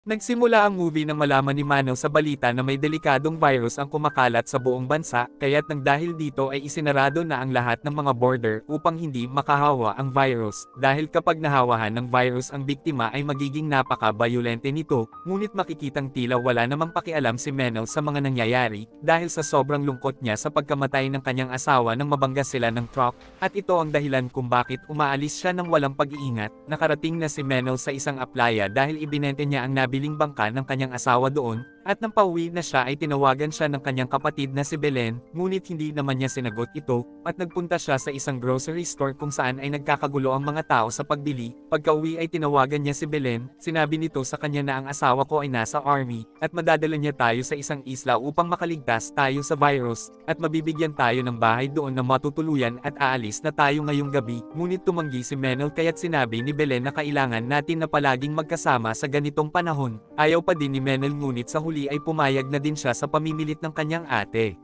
Nagsimula ang movie nang malaman ni Manong sa balita na may delikadong virus ang kumakalat sa buong bansa, kaya't nang dahil dito ay isinarado na ang lahat ng mga border upang hindi makahawa ang virus. Dahil kapag nahawahan ng virus ang biktima ay magiging napaka-bayolente nito, ngunit makikitang tila wala namang pakialam si Menel sa mga nangyayari, dahil sa sobrang lungkot niya sa pagkamatay ng kanyang asawa nang mabangga sila ng truck, at ito ang dahilan kung bakit umaalis siya ng walang pag-iingat. Nakarating na si Menel sa isang aplaya dahil ibinente niya ang nabiling bangka ng kanyang asawa doon, at nang pauwi na siya ay tinawagan siya ng kanyang kapatid na si Belen, ngunit hindi naman niya sinagot ito, at nagpunta siya sa isang grocery store kung saan ay nagkakagulo ang mga tao sa pagbili. Pagka-uwi ay tinawagan niya si Belen, sinabi nito sa kanya na ang asawa ko ay nasa army, at madadala niya tayo sa isang isla upang makaligtas tayo sa virus, at mabibigyan tayo ng bahay doon na matutuluyan at aalis na tayo ngayong gabi. Ngunit tumanggi si Menel kaya't sinabi ni Belen na kailangan natin na palaging magkasama sa ganitong panahon. Ayaw pa din ni Menel ngunit sa huli ay pumayag na din siya sa pamimilit ng kanyang ate.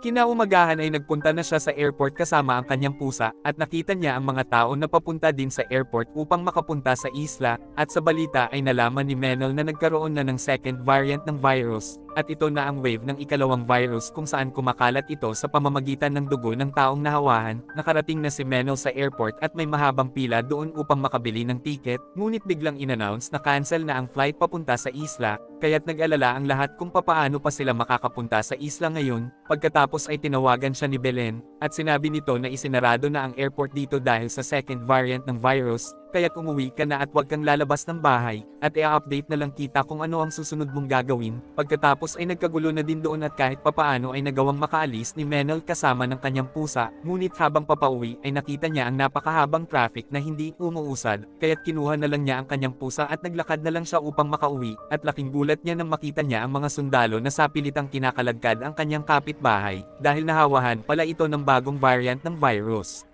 Kinaumagahan ay nagpunta na siya sa airport kasama ang kanyang pusa, at nakita niya ang mga tao na papunta din sa airport upang makapunta sa isla, at sa balita ay nalaman ni Menel na nagkaroon na ng second variant ng virus, at ito na ang wave ng ikalawang virus kung saan kumakalat ito sa pamamagitan ng dugo ng taong nahawahan. Nakarating na si Menel sa airport at may mahabang pila doon upang makabili ng ticket, ngunit biglang inannounce na cancel na ang flight papunta sa isla, kaya't nag-alala ang lahat kung papaano pa sila makakapunta sa isla ngayon. Pagkatapos ay tinawagan siya ni Belen, at sinabi nito na isinarado na ang airport dito dahil sa second variant ng virus, kaya't umuwi ka na at huwag kang lalabas ng bahay, at i-update na lang kita kung ano ang susunod mong gagawin. Pagkatapos ay nagkagulo na din doon at kahit papaano ay nagawang makaalis ni Menel kasama ng kanyang pusa, ngunit habang papauwi ay nakita niya ang napakahabang traffic na hindi umuusad, kaya't kinuha na lang niya ang kanyang pusa at naglakad na lang siya upang makauwi, at laking gulat niya nang makita niya ang mga sundalo na sapilitang kinakaladkad ang kanyang kapitbahay, dahil nahawahan pala ito ng bagong variant ng virus.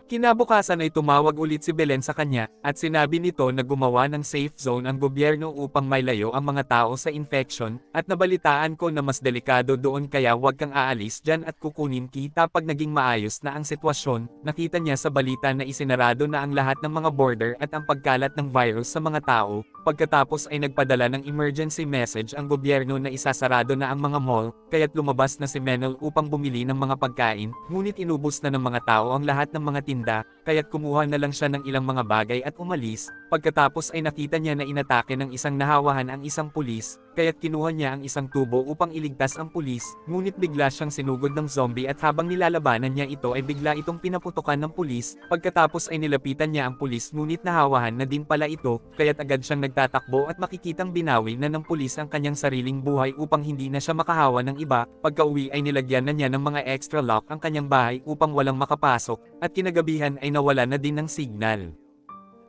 Kinabukasan ay tumawag ulit si Belen sa kanya, at sinabi nito na gumawa ng safe zone ang gobyerno upang mailayo ang mga tao sa infection, at nabalitaan ko na mas delikado doon kaya huwag kang aalis dyan at kukunin kita pag naging maayos na ang sitwasyon. Nakita niya sa balita na isinarado na ang lahat ng mga border at ang pagkalat ng virus sa mga tao. Pagkatapos ay nagpadala ng emergency message ang gobyerno na isasarado na ang mga mall, kaya't lumabas na si Menel upang bumili ng mga pagkain, ngunit inubos na ng mga tao ang lahat ng mga tinda, kaya't kumuha na lang siya ng ilang mga bagay at umalis. Pagkatapos ay nakita niya na inatake ng isang nahawahan ang isang pulis, kaya't kinuha niya ang isang tubo upang iligtas ang pulis, ngunit bigla siyang sinugod ng zombie at habang nilalabanan niya ito ay bigla itong pinaputukan ng pulis. Pagkatapos ay nilapitan niya ang pulis ngunit nahawahan na din pala ito, kaya't agad siyang nagtatakbo at makikitang binawi na ng pulis ang kanyang sariling buhay upang hindi na siya makahawa ng iba. Pagka-uwi ay nilagyan na niya ng mga extra lock ang kanyang bahay upang walang makapasok, at kinagabihan ay nawala na din ng signal.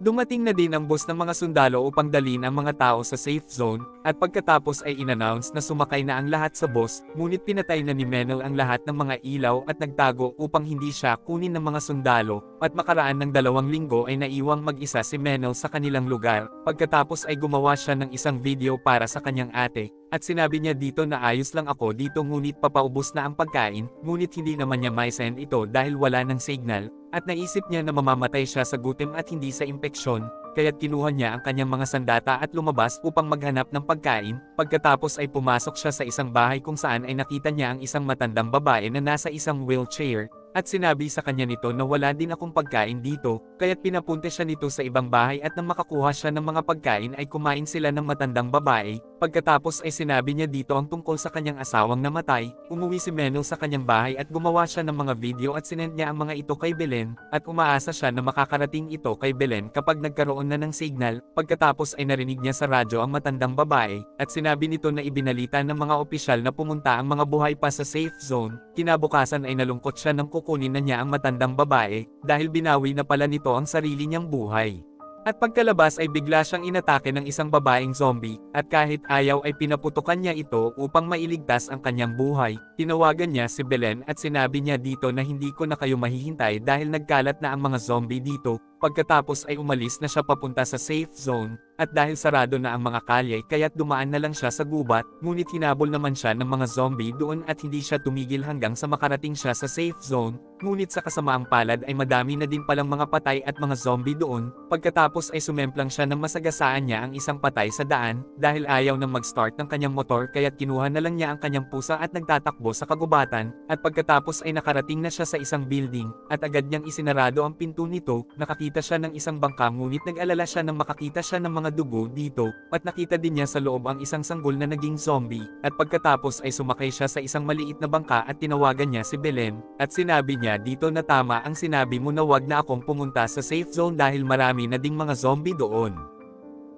Dumating na din ang boss ng mga sundalo upang dalhin ang mga tao sa safe zone, at pagkatapos ay inannounce na sumakay na ang lahat sa boss, ngunit pinatay na ni Menel ang lahat ng mga ilaw at nagtago upang hindi siya kunin ng mga sundalo, at makaraan ng 2 linggo ay naiwang mag-isa si Menel sa kanilang lugar. Pagkatapos ay gumawa siya ng isang video para sa kanyang ate, at sinabi niya dito na ayos lang ako dito ngunit papaubos na ang pagkain, ngunit hindi naman niya mai-send ito dahil wala ng signal, at naisip niya na mamamatay siya sa gutom at hindi sa impeksyon, kaya't kinuha niya ang kanyang mga sandata at lumabas upang maghanap ng pagkain. Pagkatapos ay pumasok siya sa isang bahay kung saan ay nakita niya ang isang matandang babae na nasa isang wheelchair, at sinabi sa kanya nito na wala din akong pagkain dito, kaya't pinapunta siya nito sa ibang bahay at nang makakuha siya ng mga pagkain ay kumain sila ng matandang babae. Pagkatapos ay sinabi niya dito ang tungkol sa kanyang asawang namatay. Umuwi si Menel sa kanyang bahay at gumawa siya ng mga video at sinend niya ang mga ito kay Belen, at umaasa siya na makakarating ito kay Belen kapag nagkaroon na ng signal. Pagkatapos ay narinig niya sa radyo ang matandang babae, at sinabi nito na ibinalita ng mga opisyal na pumunta ang mga buhay pa sa safe zone. Kinabukasan ay nalungkot siya nang kukunin na niya ang matandang babae, dahil binawi na pala nito ang sarili niyang buhay. At pagkalabas ay bigla siyang inatake ng isang babaeng zombie, at kahit ayaw ay pinaputukan niya ito upang mailigtas ang kanyang buhay. Tinawagan niya si Belen at sinabi niya dito na hindi ko na kayo mahihintay dahil nagkalat na ang mga zombie dito. Pagkatapos ay umalis na siya papunta sa safe zone, at dahil sarado na ang mga kalye kaya't dumaan na lang siya sa gubat, ngunit hinabol naman siya ng mga zombie doon at hindi siya tumigil hanggang sa makarating siya sa safe zone, ngunit sa kasamaang palad ay madami na din palang mga patay at mga zombie doon, pagkatapos ay sumemplang siya ng masagasaan niya ang isang patay sa daan, dahil ayaw nang mag-start ng kanyang motor kaya't kinuha na lang niya ang kanyang pusa at nagtatakbo sa kagubatan, at pagkatapos ay nakarating na siya sa isang building, at agad niyang isinarado ang pinto nito, nakakita siya ng isang bangka ngunit nag-alala siya nang makakita siya ng mga dugo dito, at nakita din niya sa loob ang isang sanggol na naging zombie, at pagkatapos ay sumakay siya sa isang maliit na bangka at tinawagan niya si Belen, at sinabi niya dito na tama ang sinabi mo na wag na akong pumunta sa safe zone dahil marami na ding mga zombie doon.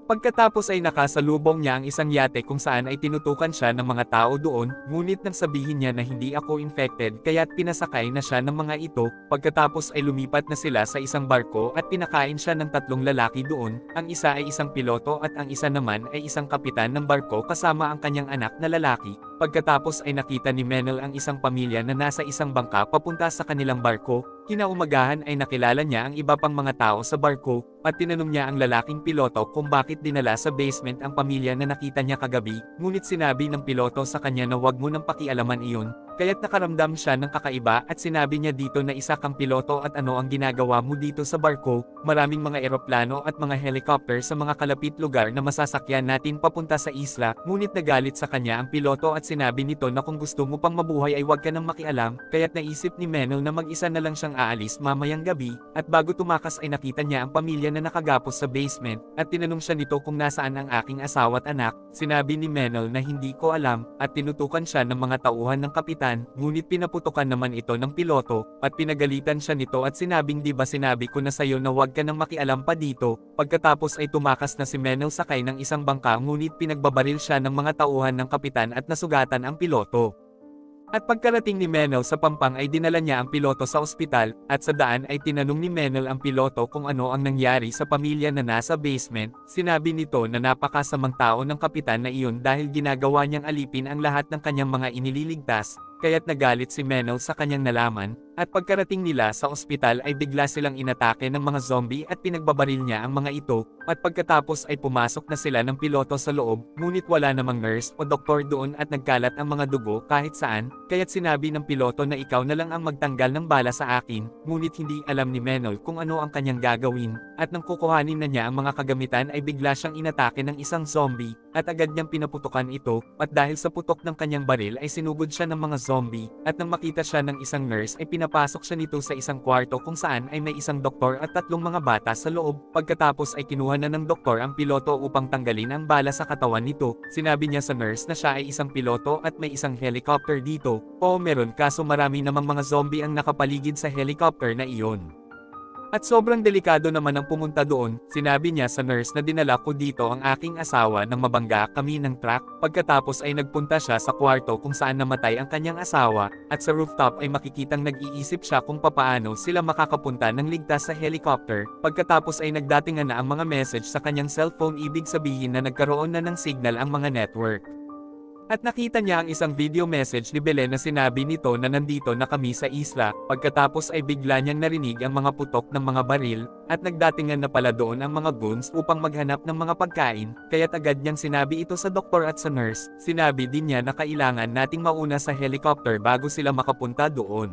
Pagkatapos ay nakasalubong niya ang isang yate kung saan ay tinutukan siya ng mga tao doon, ngunit nang sabihin niya na hindi ako infected kaya't pinasakay na siya ng mga ito, pagkatapos ay lumipat na sila sa isang barko at pinakain siya ng 3 lalaki doon, ang isa ay isang piloto at ang isa naman ay isang kapitan ng barko kasama ang kanyang anak na lalaki. Pagkatapos ay nakita ni Menel ang isang pamilya na nasa isang bangka papunta sa kanilang barko, kinaumagahan ay nakilala niya ang iba pang mga tao sa barko, at tinanong niya ang lalaking piloto kung bakit dinala sa basement ang pamilya na nakita niya kagabi, ngunit sinabi ng piloto sa kanya na wag mo nang pakialaman iyon, kaya't nakaramdam siya ng kakaiba at sinabi niya dito na isa kang piloto at ano ang ginagawa mo dito sa barko, maraming mga eroplano at mga helicopter sa mga kalapit lugar na masasakyan natin papunta sa isla, ngunit nagalit sa kanya ang piloto at sinabi nito na kung gusto mo pang mabuhay ay wag ka nang makialam, kaya't naisip ni Menel na mag-isa na lang siyang aalis mamayang gabi, at bago tumakas ay nakita niya ang pamilya na nakagapos sa basement, at tinanong siya nito kung nasaan ang aking asawa at anak, sinabi ni Menel na hindi ko alam, at tinutukan siya ng mga tauhan ng kapitan, ngunit pinaputukan naman ito ng piloto, at pinagalitan siya nito at sinabing di ba sinabi ko na sayo na wag ka nang makialam pa dito, pagkatapos ay tumakas na si Menel sakay ng isang bangka ngunit pinagbabaril siya ng mga tauhan ng kapitan at nasugatan ang piloto. At pagkarating ni Menel sa Pampang ay dinala niya ang piloto sa ospital, at sa daan ay tinanong ni Menel ang piloto kung ano ang nangyari sa pamilya na nasa basement, sinabi nito na napakasamang tao ng kapitan na iyon dahil ginagawa niyang alipin ang lahat ng kanyang mga inililigtas, kaya't nagalit si Menel sa kanyang nalaman, at pagkarating nila sa ospital ay bigla silang inatake ng mga zombie at pinagbabaril niya ang mga ito, at pagkatapos ay pumasok na sila ng piloto sa loob, ngunit wala namang nurse o doktor doon at nagkalat ang mga dugo kahit saan, kaya't sinabi ng piloto na ikaw na lang ang magtanggal ng bala sa akin, ngunit hindi alam ni Menel kung ano ang kanyang gagawin, at nang kukuhanin na niya ang mga kagamitan ay bigla siyang inatake ng isang zombie, at agad niyang pinaputukan ito, at dahil sa putok ng kanyang baril ay sinugod siya ng mga zombie, at nang makita siya ng isang nurse ay pinapasok siya nito sa isang kwarto kung saan ay may isang doktor at 3 mga bata sa loob, pagkatapos ay kinuha na ng doktor ang piloto upang tanggalin ang bala sa katawan nito, sinabi niya sa nurse na siya ay isang piloto at may isang helicopter dito, oo meron kaso marami namang mga zombie ang nakapaligid sa helicopter na iyon. At sobrang delikado naman ang pumunta doon, sinabi niya sa nurse na dinala ko dito ang aking asawa nang mabangga kami ng truck, pagkatapos ay nagpunta siya sa kwarto kung saan namatay ang kanyang asawa, at sa rooftop ay makikitang nag-iisip siya kung papaano sila makakapunta ng ligtas sa helicopter, pagkatapos ay nagdatingan na ang mga message sa kanyang cellphone ibig sabihin na nagkaroon na ng signal ang mga network. At nakita niya ang isang video message ni Belen na sinabi nito na nandito na kami sa isla, pagkatapos ay bigla niyang narinig ang mga putok ng mga baril, at nagdatingan na pala doon ang mga goons upang maghanap ng mga pagkain, kaya't agad niyang sinabi ito sa doktor at sa nurse, sinabi din niya na kailangan nating mauna sa helicopter bago sila makapunta doon.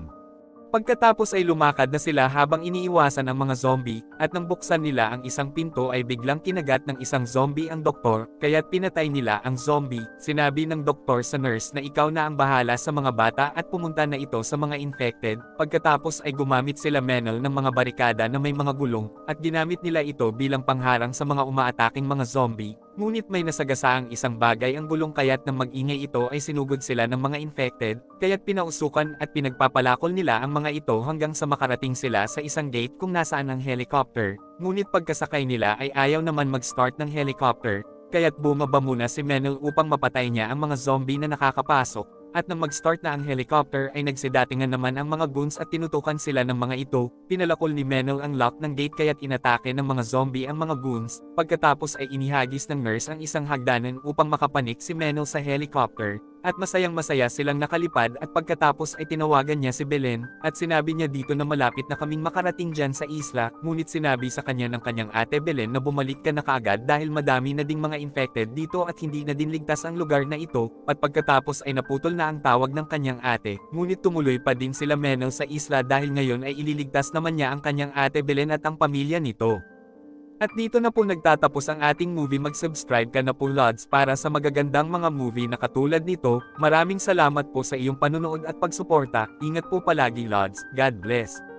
Pagkatapos ay lumakad na sila habang iniiwasan ang mga zombie, at nang buksan nila ang isang pinto ay biglang kinagat ng isang zombie ang doktor, kaya't pinatay nila ang zombie. Sinabi ng doktor sa nurse na ikaw na ang bahala sa mga bata at pumunta na ito sa mga infected, pagkatapos ay gumamit sila Menel ng mga barikada na may mga gulong, at ginamit nila ito bilang pangharang sa mga umaataking mga zombie. Ngunit may nasagasaang isang bagay ang gulong kaya't nang mag-ingay ito ay sinugod sila ng mga infected, kaya't pinausukan at pinagpapalakol nila ang mga ito hanggang sa makarating sila sa isang gate kung nasaan ang helicopter, ngunit pagkasakay nila ay ayaw naman mag-start ng helicopter, kaya't bumaba muna si Menel upang mapatay niya ang mga zombie na nakakapasok. At nang mag-start na ang helicopter ay nagsidatingan naman ang mga goons at tinutukan sila ng mga ito, pinalakol ni Menel ang lock ng gate kaya't inatake ng mga zombie ang mga goons, pagkatapos ay inihagis ng nurse ang isang hagdanan upang makapanik si Menel sa helicopter, At masayang-masaya silang nakalipad at pagkatapos ay tinawagan niya si Belen, at sinabi niya dito na malapit na kaming makarating dyan sa isla, ngunit sinabi sa kanya ng kanyang ate Belen na bumalik ka na kaagad dahil madami na ding mga infected dito at hindi na din ligtas ang lugar na ito, at pagkatapos ay naputol na ang tawag ng kanyang ate, ngunit tumuloy pa din sila Menel sa isla dahil ngayon ay ililigtas naman niya ang kanyang ate Belen at ang pamilya nito. At dito na po nagtatapos ang ating movie. Mag-subscribe ka na po Lods para sa magagandang mga movie na katulad nito. Maraming salamat po sa iyong panunood at pagsuporta. Ingat po palagi Lods. God bless.